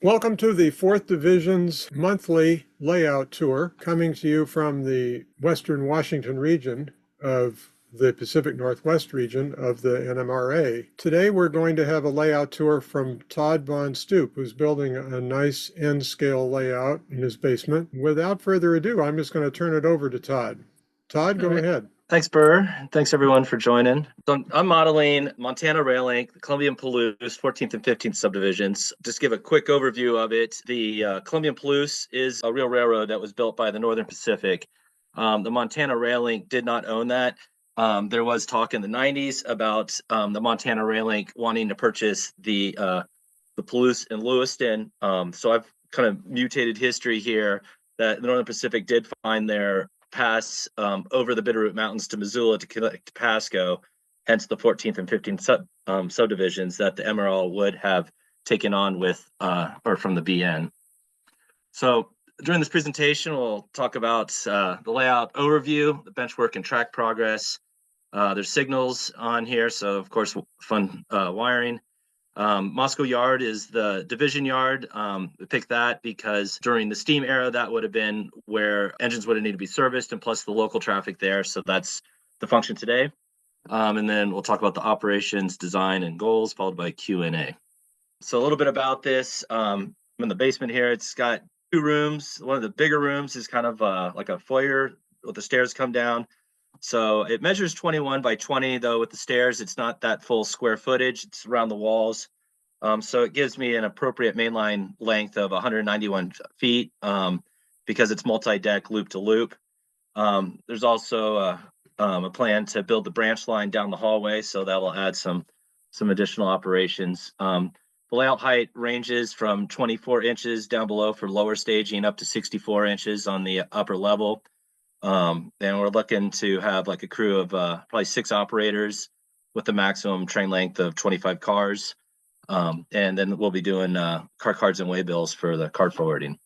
Welcome to the 4th Division's monthly layout tour, coming to you from the Western Washington region of the Pacific Northwest region of the NMRA. Today we're going to have a layout tour from Todd VonStup, who's building a nice N-scale layout in his basement. Without further ado, I'm just going to turn it over to Todd. Todd, go ahead. Thanks, Burr. Thanks, everyone, for joining. So I'm modeling Montana Rail Link, Columbian Palouse, 14th and 15th subdivisions. Just give a quick overview of it. The Columbian Palouse is a real railroad that was built by the Northern Pacific. The Montana Rail Link did not own that. There was talk in the 90s about the Montana Rail Link wanting to purchase the Palouse in Lewiston. So I've kind of mutated history here that the Northern Pacific did find their pass over the Bitterroot Mountains to Missoula to connect to Pasco, hence the 14th and 15th subdivisions that the MRL would have taken on with or from the BN. So during this presentation, we'll talk about the layout overview, the benchwork and track progress. There's signals on here, so of course fun wiring. Moscow Yard is the division yard. We picked that because during the steam era, that would have been where engines would have needed to be serviced, and plus the local traffic there. So that's the function today. And then we'll talk about the operations, design, and goals, followed by Q&A. So a little bit about this. I'm in the basement here. It's got 2 rooms. One of the bigger rooms is kind of like a foyer with the stairs come down. So it measures 21 by 20, though with the stairs, it's not that full square footage. It's around the walls. So it gives me an appropriate mainline length of 191 feet because it's multi-deck loop to loop. There's also a plan to build the branch line down the hallway, so that will add some additional operations. The layout height ranges from 24 inches down below for lower staging up to 64 inches on the upper level. And we're looking to have like a crew of probably 6 operators with a maximum train length of 25 cars. And then we'll be doing car cards and waybills for the card forwarding.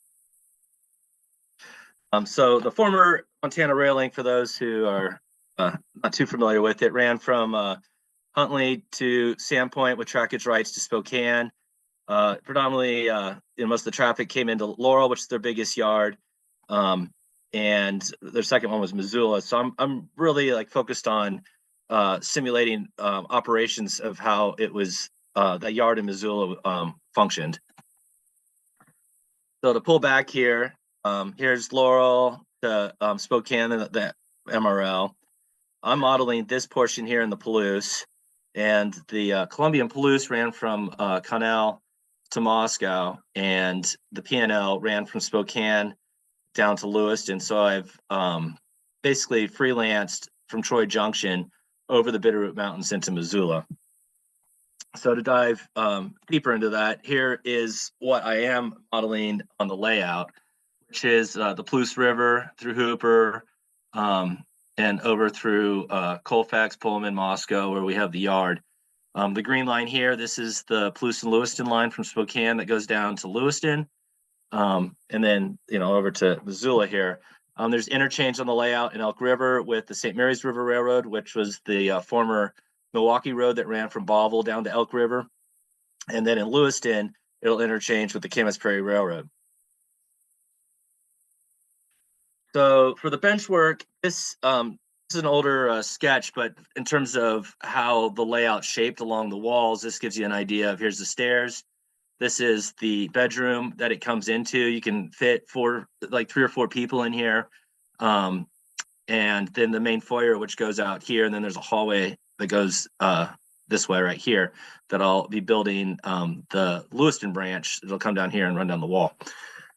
So the former Montana Rail Link, for those who are not too familiar with it, ran from Huntley to Sandpoint with trackage rights to Spokane. Predominantly, most of the traffic came into Laurel, which is their biggest yard. And their second one was Missoula. So I'm really like focused on simulating operations of how it was that yard in Missoula functioned. So to pull back here, here's Laurel to Spokane and the MRL. I'm modeling this portion here in the Palouse, and the Columbian Palouse ran from Connell to Moscow, and the PNL ran from Spokane down to Lewiston. So I've basically freelanced from Troy Junction over the Bitterroot Mountains into Missoula. So to dive deeper into that, here is what I am modeling on the layout, which is the Palouse River through Hooper and over through Colfax, Pullman, Moscow, where we have the yard. The green line here, this is the Palouse and Lewiston line from Spokane that goes down to Lewiston. And then, over to Missoula here. There's interchange on the layout in Elk River with the St. Mary's River Railroad, which was the former Milwaukee Road that ran from Bonneville down to Elk River. And then in Lewiston, it'll interchange with the Camas Prairie Railroad. So for the benchwork, this is an older sketch, but in terms of how the layout shaped along the walls, this gives you an idea of here's the stairs. This is the bedroom that it comes into. You can fit 3 or 4 people in here. And then the main foyer, which goes out here. And then there's a hallway that goes this way right here that I'll be building the Lewiston branch. It'll come down here and run down the wall.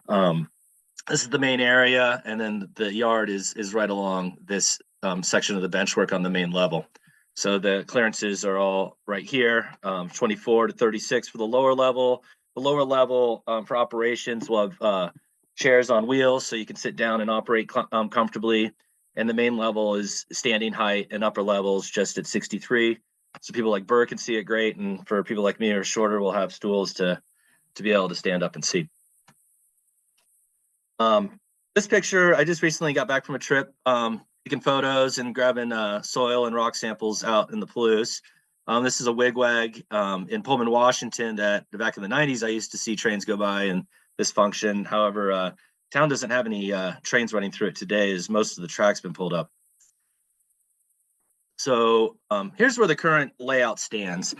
This is the main area. And then the yard is right along this section of the benchwork on the main level. So the clearances are all right here, 24 to 36 for the lower level. The lower level for operations will have chairs on wheels, so you can sit down and operate comfortably. And the main level is standing height, and upper levels just at 63. So people like Burr can see it great, and for people like me who are shorter, we'll have stools to be able to stand up and see. This picture, I just recently got back from a trip. Taking photos and grabbing soil and rock samples out in the Palouse. This is a wigwag in Pullman, Washington, that back in the 90s, I used to see trains go by and this function. However, town doesn't have any trains running through it today, as most of the track's been pulled up. So here's where the current layout stands.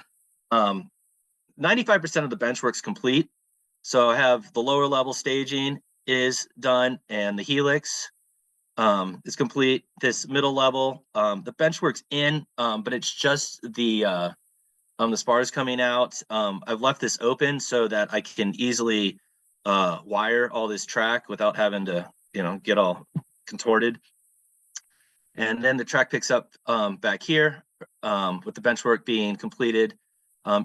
95% of the benchwork's complete. So I have the lower level staging is done and the helix is complete. This middle level, the benchwork's in, but it's just the spars coming out. I've left this open so that I can easily wire all this track without having to, get all contorted. And then the track picks up back here with the benchwork being completed.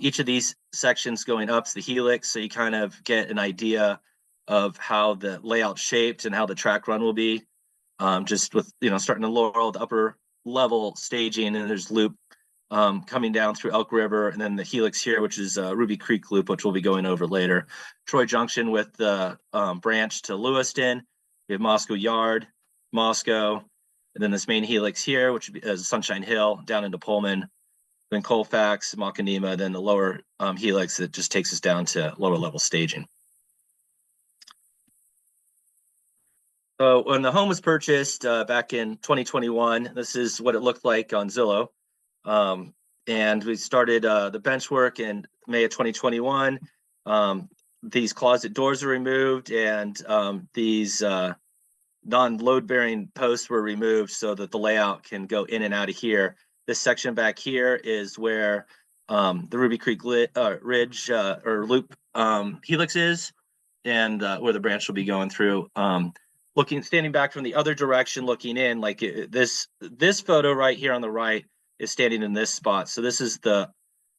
Each of these sections going up is the helix, so you kind of get an idea of how the layout shaped and how the track run will be. Just with, starting to lower the upper level staging, and there's loop coming down through Elk River, and then the helix here, which is Ruby Creek Loop, which we'll be going over later. Troy Junction with the branch to Lewiston. We have Moscow Yard, Moscow, and then this main helix here, which would be Sunshine Hill down into Pullman, then Colfax, Macanima, then the lower helix that just takes us down to lower level staging. So when the home was purchased back in 2021, this is what it looked like on Zillow. And we started the benchwork in May of 2021. These closet doors are removed, and these non-load bearing posts were removed so that the layout can go in and out of here. This section back here is where the Ruby Creek Ridge or Loop helix is, and where the branch will be going through. Standing back from the other direction, looking in, like this photo right here on the right is standing in this spot. So this is the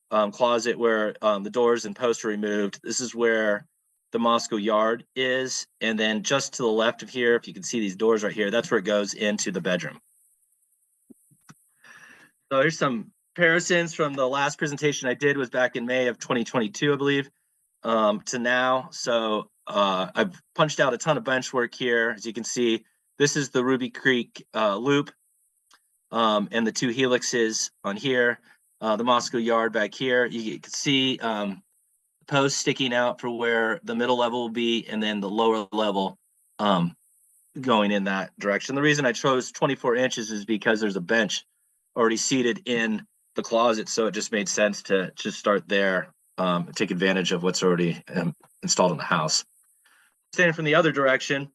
closet where the doors and posts are removed. This is where the Moscow Yard is. And then just to the left of here, if you can see these doors right here, that's where it goes into the bedroom. So here's some comparisons from the last presentation I did was back in May of 2022, I believe, to now. So I've punched out a ton of bench work here. As you can see, this is the Ruby Creek Loop and the two helixes on here. The Moscow Yard back here. You can see posts sticking out for where the middle level will be, and then the lower level going in that direction. The reason I chose 24 inches is because there's a bench already seated in the closet, so it just made sense to just start there, take advantage of what's already installed in the house. Standing from the other direction,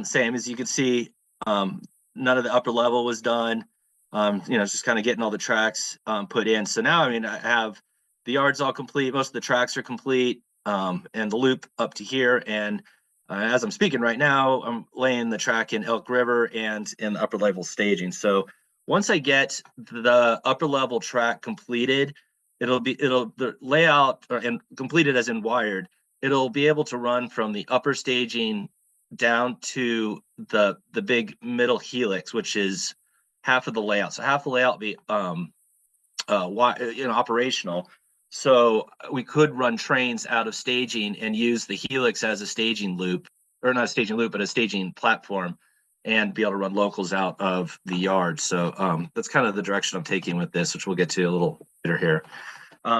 same as you can see, none of the upper level was done. Just kind of getting all the tracks put in. So now, I have the yards all complete. Most of the tracks are complete, and the loop up to here. And as I'm speaking right now, I'm laying the track in Elk River and in the upper level staging. So once I get the upper level track completed, the layout and completed as in wired, it'll be able to run from the upper staging down to the big middle helix, which is half of the layout. So half the layout will be operational. So we could run trains out of staging and use the helix as a staging loop, or not a staging loop, but a staging platform, and be able to run locals out of the yard. So that's kind of the direction I'm taking with this, which we'll get to a little later here.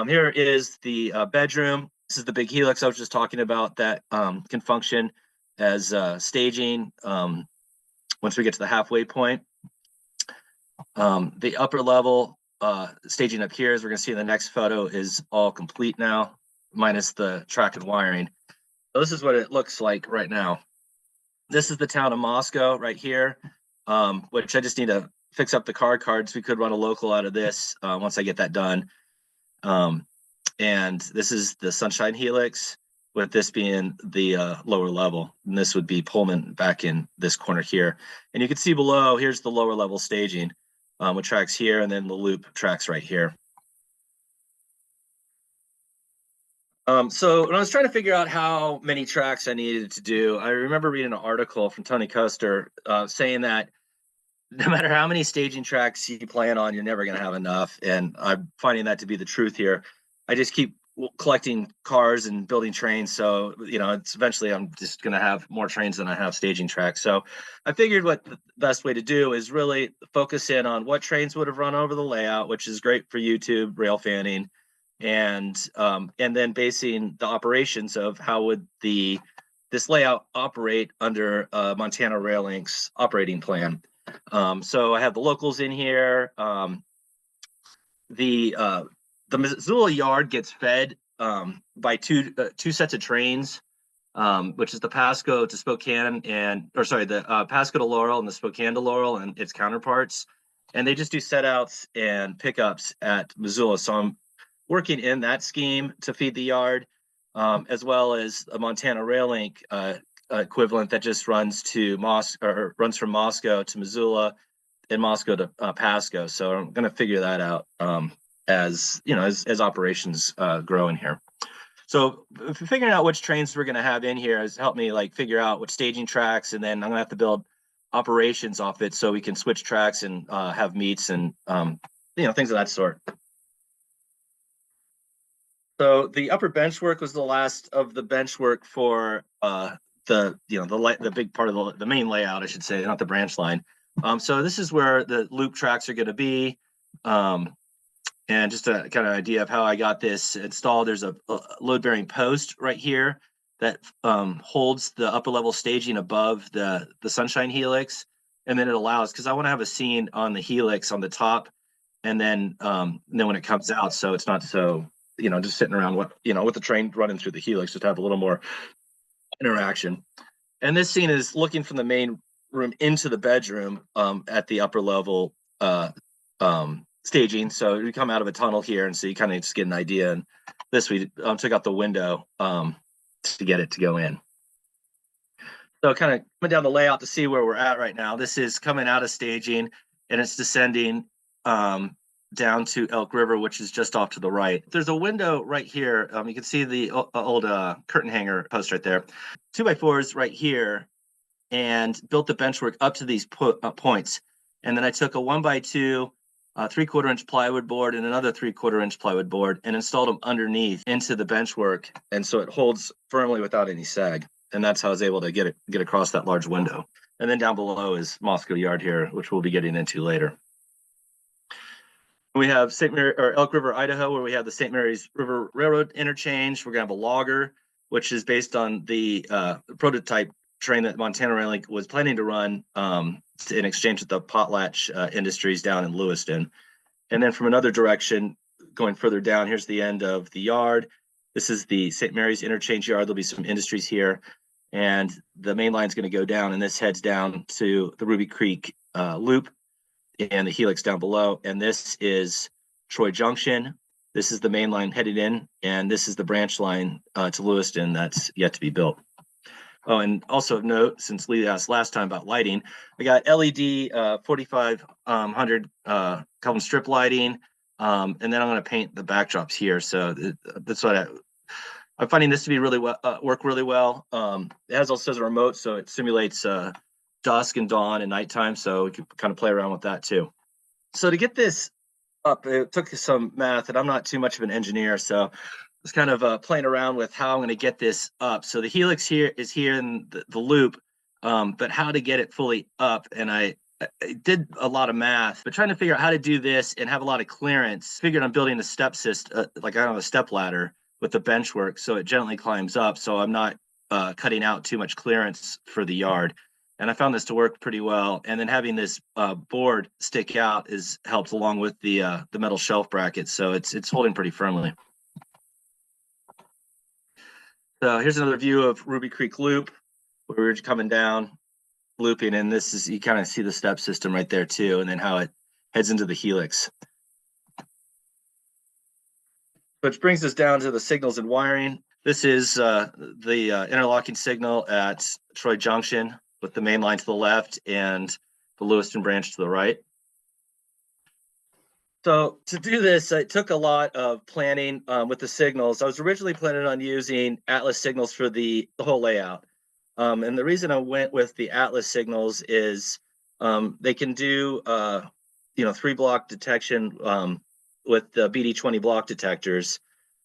Here is the bedroom. This is the big helix I was just talking about that can function as staging once we get to the halfway point. The upper level staging up here, as we're going to see in the next photo, is all complete now, minus the track and wiring. So this is what it looks like right now. This is the town of Moscow right here, which I just need to fix up the cards. We could run a local out of this once I get that done. And this is the Sunshine Helix, with this being the lower level. And this would be Pullman back in this corner here. And you can see below, here's the lower level staging with tracks here, and then the loop tracks right here. So when I was trying to figure out how many tracks I needed to do, I remember reading an article from Tony Custer saying that no matter how many staging tracks you plan on, you're never going to have enough. And I'm finding that to be the truth here. I just keep collecting cars and building trains. So, it's eventually I'm just going to have more trains than I have staging tracks. So I figured what the best way to do is really focus in on what trains would have run over the layout, which is great for YouTube, rail fanning, and then basing the operations of how would this layout operate under Montana Rail Link's operating plan. So I have the locals in here. The Missoula yard gets fed by two sets of trains, which is the Pasco to Spokane the Pasco to Laurel and the Spokane to Laurel and its counterparts. And they just do set outs and pickups at Missoula. So I'm working in that scheme to feed the yard, as well as a Montana Rail Link equivalent that just runs to runs from Moscow to Missoula and Moscow to Pasco. So I'm going to figure that out as operations grow in here. So figuring out which trains we're going to have in here has helped me figure out which staging tracks, and then I'm going to have to build operations off it so we can switch tracks and have meets and things of that sort. So the upper benchwork was the last of the benchwork for the big part of the main layout, I should say, not the branch line. So this is where the loop tracks are going to be. And just a kind of idea of how I got this installed, there's a load-bearing post right here that holds the upper level staging above the sunshine helix. And then it allows, because I want to have a scene on the helix on the top, and then when it comes out, so it's not so, just sitting around with the train running through the helix, just have a little more interaction. And this scene is looking from the main room into the bedroom at the upper level staging. So you come out of a tunnel here, and so you kind of just get an idea. And this we took out the window to get it to go in. So kind of coming down the layout to see where we're at right now. This is coming out of staging, and it's descending down to Elk River, which is just off to the right. There's a window right here. You can see the old curtain hanger post right there. 2x4s right here, and built the benchwork up to these points. And then I took a 1x2 3/4 inch plywood board and another 3/4 inch plywood board and installed them underneath into the benchwork. And so it holds firmly without any sag. And that's how I was able to get across that large window. And then down below is Moscow Yard here, which we'll be getting into later. We have Elk River, Idaho, where we have the St. Mary's River Railroad interchange. We're going to have a logger, which is based on the prototype train that Montana Rail Link was planning to run in exchange with the Potlatch Industries down in Lewiston. And then from another direction, going further down, here's the end of the yard. This is the St. Mary's interchange yard. There'll be some industries here. And the main line is going to go down, and this heads down to the Ruby Creek loop and the helix down below. And this is Troy Junction. This is the main line headed in, and this is the branch line to Lewiston that's yet to be built. Oh, and also of note, since Lee asked last time about lighting, I got LED 4500 Kelvin strip lighting, and then I'm going to paint the backdrops here. So that's what I'm finding this to be really work really well. It has also a remote, so it simulates dusk and dawn and nighttime, so we can kind of play around with that too. So to get this up, it took some math, and I'm not too much of an engineer, so I was kind of playing around with how I'm going to get this up. So the helix here is here in the loop, but how to get it fully up. And I did a lot of math, but trying to figure out how to do this and have a lot of clearance. Figured on building a step system, like I don't know, a step ladder with the benchwork, so it gently climbs up. So I'm not cutting out too much clearance for the yard. And I found this to work pretty well. And then having this board stick out is helped along with the metal shelf bracket, so it's holding pretty firmly. So here's another view of Ruby Creek Loop, where we're coming down, looping, and this is, you kind of see the step system right there too, and then how it heads into the helix. Which brings us down to the signals and wiring. This is the interlocking signal at Troy Junction with the main line to the left and the Lewiston branch to the right. So to do this, it took a lot of planning with the signals. I was originally planning on using Atlas signals for the whole layout. And the reason I went with the Atlas signals is they can do 3-block detection with the BD20 block detectors.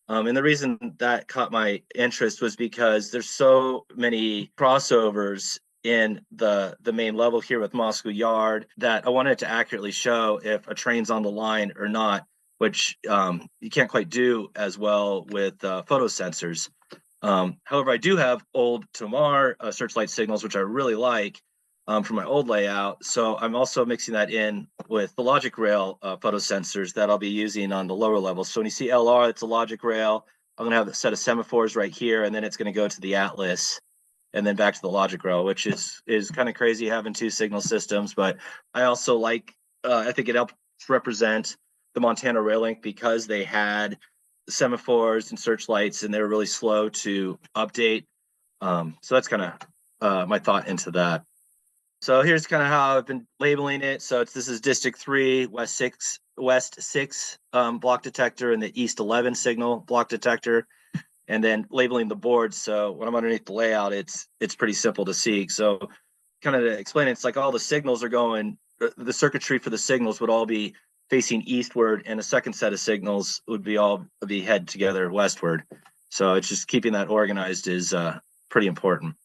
And the reason that caught my interest was because there's so many crossovers in the main level here with Moscow Yard that I wanted to accurately show if a train's on the line or not, which you can't quite do as well with photo sensors. However, I do have old Tomar searchlight signals, which I really like from my old layout. So I'm also mixing that in with the logic rail photo sensors that I'll be using on the lower level. So when you see LR, it's a logic rail. I'm going to have a set of semaphores right here, and then it's going to go to the Atlas and then back to the logic rail, which is kind of crazy having two signal systems. But I also like, I think it helps represent the Montana Rail Link because they had semaphores and searchlights and they were really slow to update. So that's kind of my thought into that. So here's kind of how I've been labeling it. So this is District 3, West 6 block detector, and the East 11 signal block detector, and then labeling the boards. So when I'm underneath the layout, it's pretty simple to see. So kind of to explain it, it's like all the signals are going, the circuitry for the signals would all be facing eastward, and a second set of signals would be head together westward. So it's just keeping that organized is pretty important.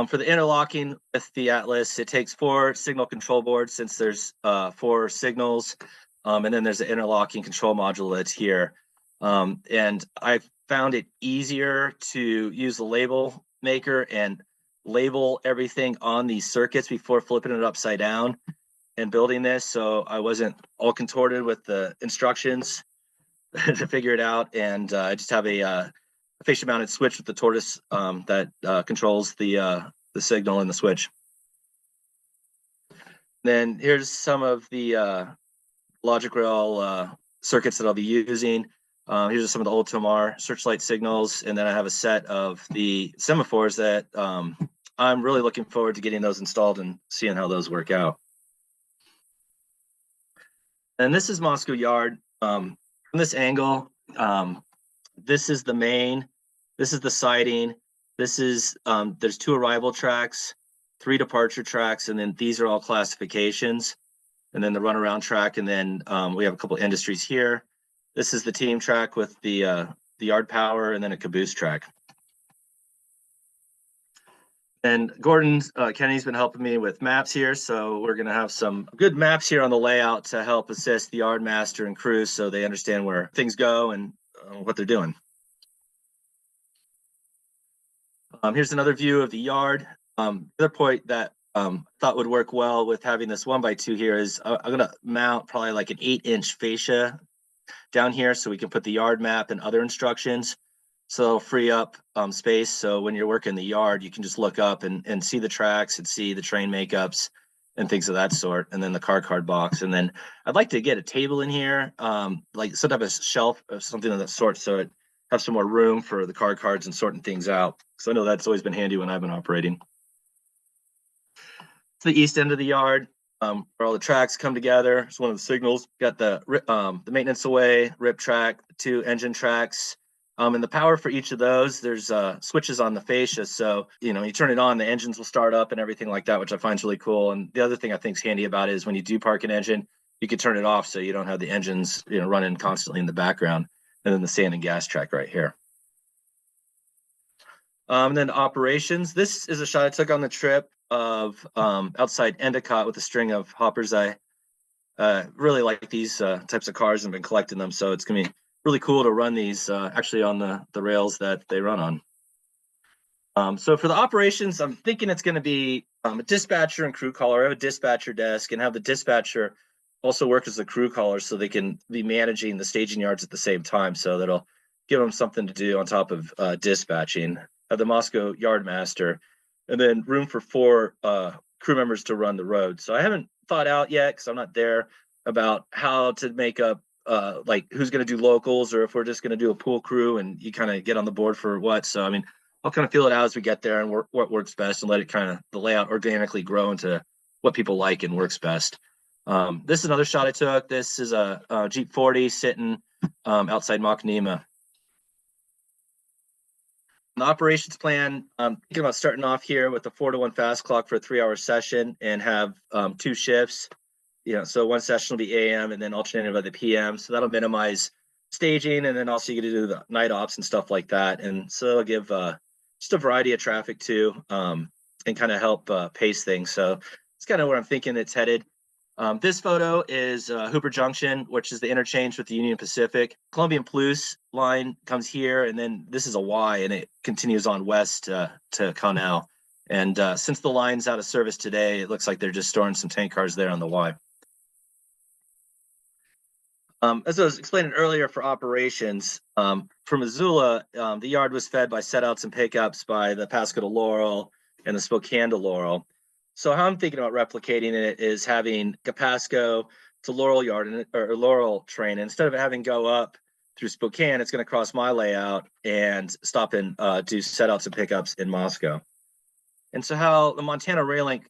For the interlocking with the Atlas, it takes 4 signal control boards since there's 4 signals, and then there's the interlocking control module that's here. And I found it easier to use the label maker and label everything on these circuits before flipping it upside down and building this, so I wasn't all contorted with the instructions to figure it out. And I just have a fascia mounted switch with the tortoise that controls the signal and the switch. Then here's some of the logic rail circuits that I'll be using. Here's some of the old Tomar searchlight signals, and then I have a set of the semaphores that I'm really looking forward to getting those installed and seeing how those work out. And this is Moscow Yard. From this angle, this is the main, this is the siding, this is, there's 2 arrival tracks, 3 departure tracks, and then these are all classifications, and then the runaround track, and then we have a couple industries here. This is the team track with the yard power, and then a caboose track. And Gordon Kennedy's been helping me with maps here, so we're going to have some good maps here on the layout to help assist the yard master and crew so they understand where things go and what they're doing. Here's another view of the yard. The other point that I thought would work well with having this 1x2 here is I'm going to mount probably like an 8-inch fascia down here so we can put the yard map and other instructions. So it'll free up space. So when you're working the yard, you can just look up and see the tracks and see the train makeups and things of that sort. And then the car card box. And then I'd like to get a table in here, like some type of shelf or something of that sort. So it have some more room for the car cards and sorting things out. So I know that's always been handy when I've been operating. It's the east end of the yard, where all the tracks come together. It's one of the signals. Got the maintenance away, rip track, 2 engine tracks. And the power for each of those, there's switches on the fascia. So, you turn it on, the engines will start up and everything like that, which I find is really cool. And the other thing I think is handy about it is when you do park an engine, you can turn it off so you don't have the engines, running constantly in the background. And then the sand and gas track right here. And then operations. This is a shot I took on the trip of outside Endicott with a string of hoppers. I really like these types of cars and been collecting them. So it's going to be really cool to run these actually on the rails that they run on. So for the operations, I'm thinking it's going to be a dispatcher and crew caller. I have a dispatcher desk and have the dispatcher also work as the crew caller so they can be managing the staging yards at the same time. So that'll give them something to do on top of dispatching. Have the Moscow yard master, and then room for 4 crew members to run the road. So I haven't thought out yet, because I'm not there, about how to make up like who's going to do locals, or if we're just going to do a pool crew and you kind of get on the board for what. So I mean, I'll kind of feel it out as we get there and what works best, and let it kind of the layout organically grow into what people like and works best. This is another shot I took. This is a Jeep 40 sitting outside Machinima. The operations plan, I'm thinking about starting off here with a 4-to-1 fast clock for a 3-hour session and have 2 shifts. So one session will be AM and then alternating by the PM. So that'll minimize staging, and then also you get to do the night ops and stuff like that. And so it'll give just a variety of traffic too, and kind of help pace things. So it's kind of where I'm thinking it's headed. This photo is Hooper Junction, which is the interchange with the Union Pacific. Columbia Palouse line comes here, and then this is a Y, and it continues on west to Connell. And since the line's out of service today, it looks like they're just storing some tank cars there on the Y. As I was explaining earlier for operations, for Missoula, the yard was fed by setouts and pickups by the Pasco to Laurel and the Spokane to Laurel. So how I'm thinking about replicating it is having a Pasco to Laurel yard or Laurel train. And instead of having go up through Spokane, it's going to cross my layout and stop and do setouts and pickups in Moscow. And so how the Montana Rail Link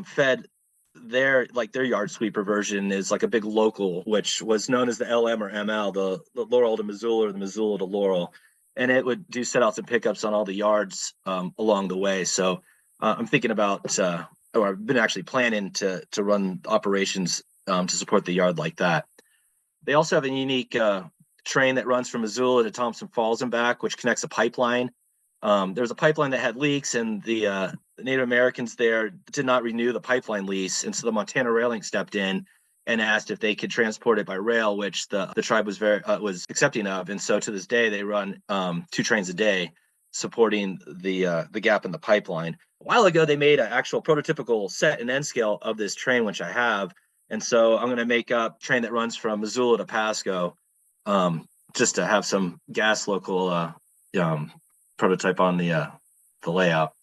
fed their yard sweeper version is like a big local, which was known as the LM or ML, the Laurel to Missoula or the Missoula to Laurel. And it would do setouts and pickups on all the yards along the way. So I'm thinking about or I've been actually planning to run operations to support the yard like that. They also have a unique train that runs from Missoula to Thompson Falls and back, which connects a pipeline. There was a pipeline that had leaks, and the Native Americans there did not renew the pipeline lease, and so the Montana Rail Link stepped in and asked if they could transport it by rail, which the tribe was was accepting of. And so to this day, they run 2 trains a day, supporting the gap in the pipeline. A while ago, they made an actual prototypical set and end scale of this train, which I have. And so I'm going to make up a train that runs from Missoula to Pasco, just to have some gas local prototype on the layout.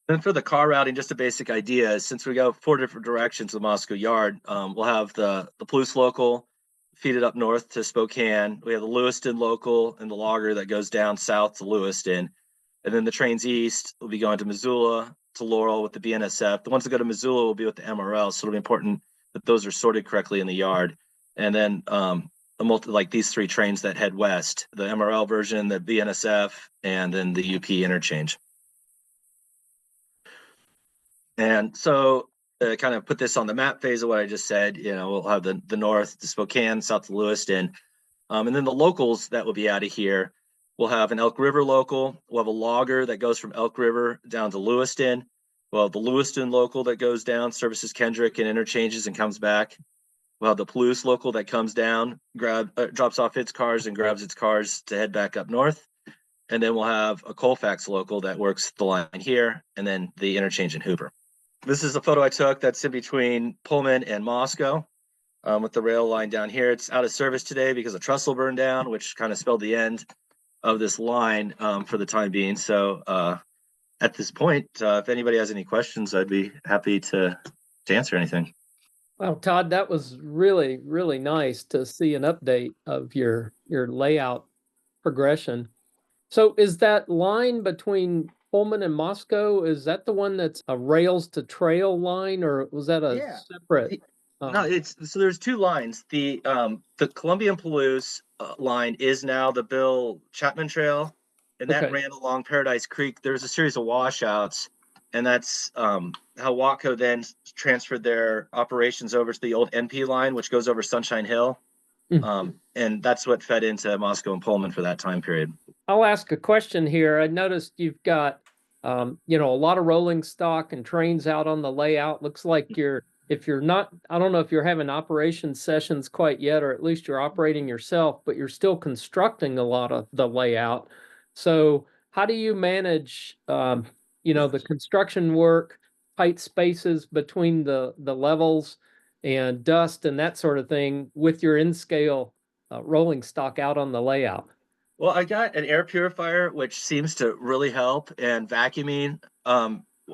And for the car routing, just a basic idea is since we go 4 different directions of the Moscow yard, we'll have the Palouse local feed it up north to Spokane. We have the Lewiston local and the logger that goes down south to Lewiston. And then the trains east will be going to Missoula to Laurel with the BNSF. The ones that go to Missoula will be with the MRL. So it'll be important that those are sorted correctly in the yard. And then like these 3 trains that head west, the MRL version, the BNSF, and then the UP interchange. And so kind of put this on the map phase of what I just said, we'll have the north to Spokane, south to Lewiston. And then the locals that will be out of here, we'll have an Elk River local. We'll have a logger that goes from Elk River down to Lewiston. We'll have the Lewiston local that goes down, services Kendrick and interchanges and comes back. We'll have the Palouse local that comes down, drops off its cars and grabs its cars to head back up north. And then we'll have a Colfax local that works the line here, and then the interchange in Hooper. This is a photo I took that's in between Pullman and Moscow with the rail line down here. It's out of service today because a trestle burned down, which kind of spelled the end of this line for the time being. So at this point, if anybody has any questions, I'd be happy to answer anything. Well, Todd, that was really, really nice to see an update of your layout progression. So is that line between Pullman and Moscow, is that the one that's a rails to trail line, or was that a separate? No, so there's 2 lines. The Columbia and Palouse line is now the Bill Chapman Trail, and that ran along Paradise Creek. There's a series of washouts, and that's how Watco then transferred their operations over to the old NP line, which goes over Sunshine Hill. And that's what fed into Moscow and Pullman for that time period. I'll ask a question here. I noticed you've got, a lot of rolling stock and trains out on the layout. Looks like if you're not, I don't know if you're having operation sessions quite yet, or at least you're operating yourself, but you're still constructing a lot of the layout. So how do you manage, the construction work, tight spaces between the levels and dust and that sort of thing with your in-scale rolling stock out on the layout? Well, I got an air purifier, which seems to really help, and vacuuming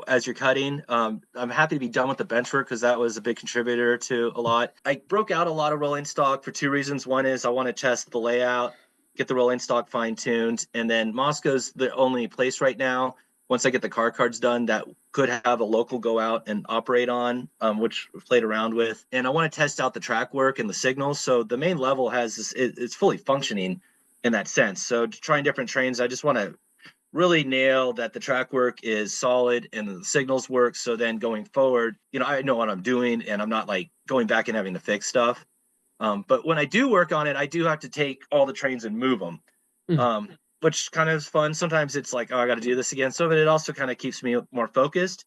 as you're cutting. I'm happy to be done with the benchwork because that was a big contributor to a lot. I broke out a lot of rolling stock for 2 reasons. One is I want to test the layout, get the rolling stock fine-tuned, and then Moscow's the only place right now, once I get the car cards done, that could have a local go out and operate on, which we've played around with. And I want to test out the track work and the signals. So the main level it's fully functioning in that sense. So trying different trains, I just want to really nail that the track work is solid and the signals work. So then going forward, I know what I'm doing and I'm not like going back and having to fix stuff. But when I do work on it, I do have to take all the trains and move them, which kind of is fun. Sometimes it's like, oh, I got to do this again. So it also kind of keeps me more focused.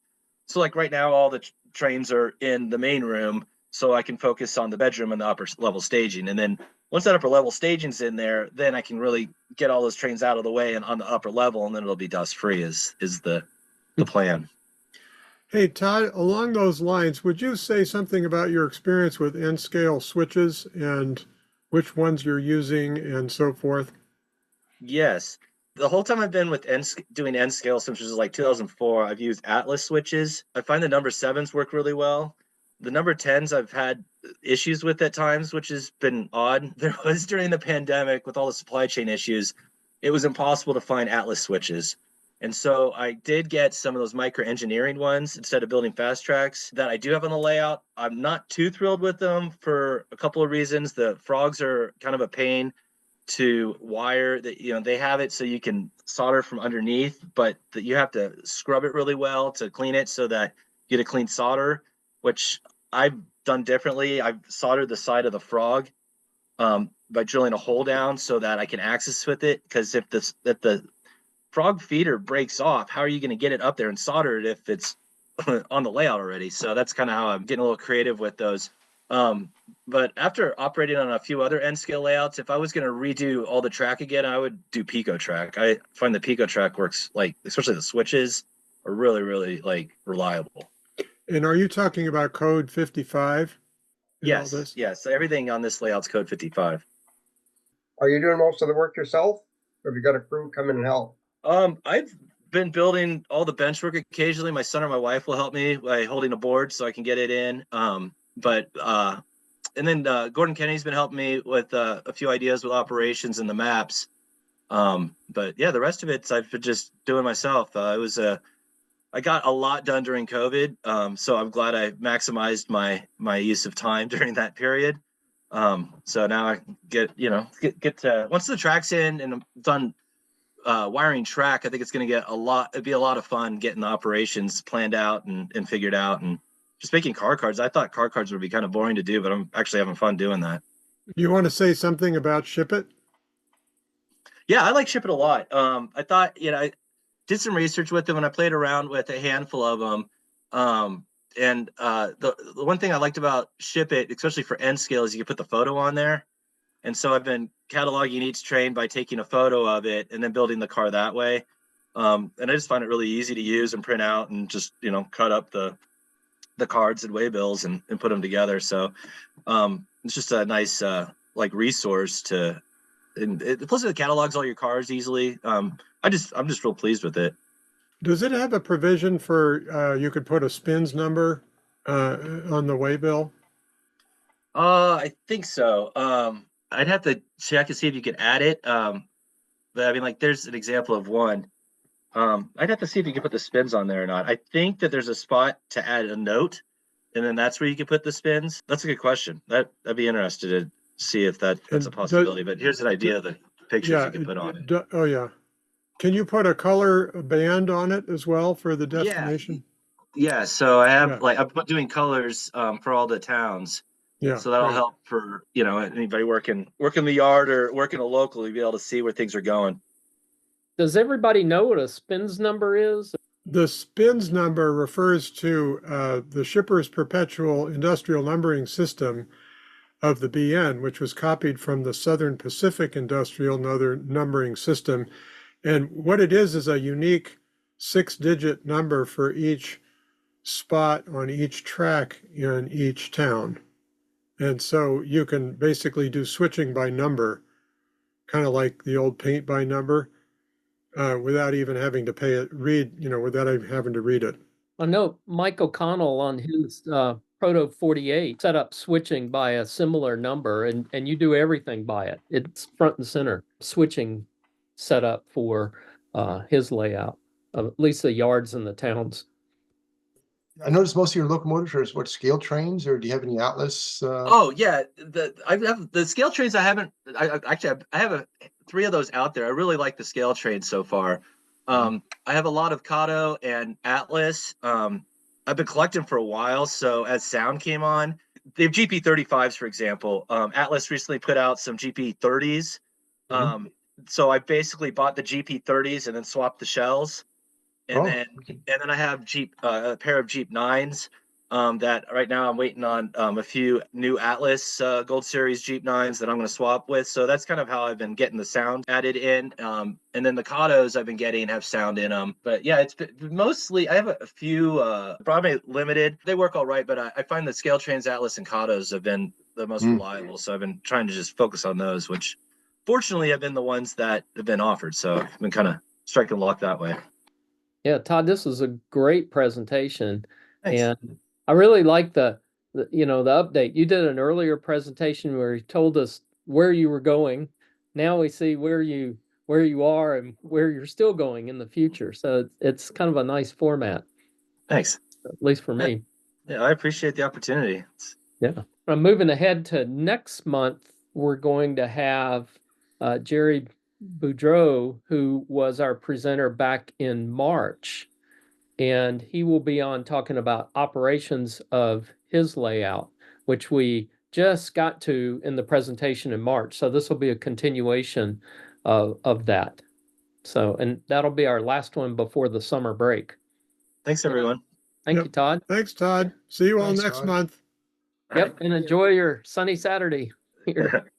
So like right now, all the trains are in the main room, so I can focus on the bedroom and the upper level staging. And then once that upper level staging's in there, then I can really get all those trains out of the way and on the upper level, and then it'll be dust free is the plan. Hey, Todd, along those lines, would you say something about your experience with N-scale switches and which ones you're using and so forth? Yes. The whole time I've been with doing N-scale switches like 2004, I've used Atlas switches. I find the number 7s work really well. The number 10s I've had issues with at times, which has been odd. There was during the pandemic with all the supply chain issues, it was impossible to find Atlas switches. And so I did get some of those micro engineering ones instead of building fast tracks that I do have on the layout. I'm not too thrilled with them for a couple of reasons. The frogs are kind of a pain to wire. That they have it so you can solder from underneath, but that you have to scrub it really well to clean it so that you get a clean solder, which I've done differently. I've soldered the side of the frog by drilling a hole down so that I can access with it, because if the frog feeder breaks off, how are you going to get it up there and solder it if it's on the layout already? So that's kind of how I'm getting a little creative with those. But after operating on a few other N-scale layouts, if I was going to redo all the track again, I would do Pico track. I find the Pico track works, like, especially the switches are really, really like reliable. And are you talking about code 55? Yes, yes. Everything on this layout's code 55. Are you doing most of the work yourself, or have you got a crew come in and help? I've been building all the benchwork occasionally. My son or my wife will help me by holding a board so I can get it in. And then Gordon Kennedy's been helping me with a few ideas with operations and the maps. But yeah, the rest of it I've been just doing myself. I got a lot done during COVID, so I'm glad I maximized my use of time during that period. So now I get to, once the track's in and I'm done wiring track, I think it's going to it'd be a lot of fun getting the operations planned out and figured out, and just making car cards. I thought car cards would be kind of boring to do, but I'm actually having fun doing that. You want to say something about Ship It? Yeah, I like Ship It a lot. I thought, I did some research with them and I played around with a handful of them. And the one thing I liked about Ship It, especially for N scale, is you can put the photo on there. And so I've been cataloging each train by taking a photo of it and then building the car that way. And I just find it really easy to use and print out and just, cut up the cards and waybills and put them together. So it's just a nice resource to, plus it catalogs all your cars easily. I'm just real pleased with it. Does it have a provision for you could put a spins number on the waybill? I think so. I'd have to check and see if you could add it. But I mean, there's an example of one. I'd have to see if you can put the spins on there or not. I think that there's a spot to add a note, and then that's where you can put the spins. That's a good question. I'd be interested to see if that's a possibility. But here's an idea of the pictures you can put on it. Oh, yeah. Can you put a color band on it as well for the destination? Yeah. So I have I'm doing colors for all the towns. Yeah. So that'll help for anybody working the yard or working locally, be able to see where things are going. Does everybody know what a spins number is? The spins number refers to the shipper's perpetual industrial numbering system of the BN, which was copied from the Southern Pacific Industrial Numbering System. And what it is a unique 6-digit number for each spot on each track in each town. And so you can basically do switching by number, kind of like the old paint by number, without even having to without even having to read it. I know Mike O'Connell on his Proto-48 set up switching by a similar number, and you do everything by it. It's front and center switching set up for his layout of at least the yards and the towns. I noticed most of your locomotives are scale trains, or do you have any Atlas? Oh yeah, I have the scale trains. I have 3 of those out there. I really like the scale trains so far. I have a lot of Kato and Atlas. I've been collecting for a while, so as sound came on, they have GP35s, for example. Atlas recently put out some GP30s. So I basically bought the GP30s and then swapped the shells. And then I have a pair of Jeep 9s that right now I'm waiting on a few new Atlas Gold Series Jeep 9s that I'm going to swap with. So that's kind of how I've been getting the sound added in. And then the Katos I've been getting have sound in them. But yeah, it's mostly, I have a few probably limited. They work all right, but I find the Scale Trains Atlas and Katos have been the most reliable. So I've been trying to just focus on those, which fortunately have been the ones that have been offered. So I've been kind of striking luck that way. Yeah, Todd, this was a great presentation. Thanks. And I really like the update. You did an earlier presentation where you told us where you were going. Now we see where you are and where you're still going in the future. So it's kind of a nice format. Thanks. At least for me. Yeah, I appreciate the opportunity. Yeah. I'm moving ahead to next month. We're going to have Jerry Boudreau, who was our presenter back in March, and he will be on talking about operations of his layout, which we just got to in the presentation in March. So this will be a continuation of that. So, and that'll be our last one before the summer break. Thanks, everyone. Thank Yep. you, Todd. Thanks, Todd. See you all Thanks, next Todd. month. Yep, and enjoy your sunny Saturday here.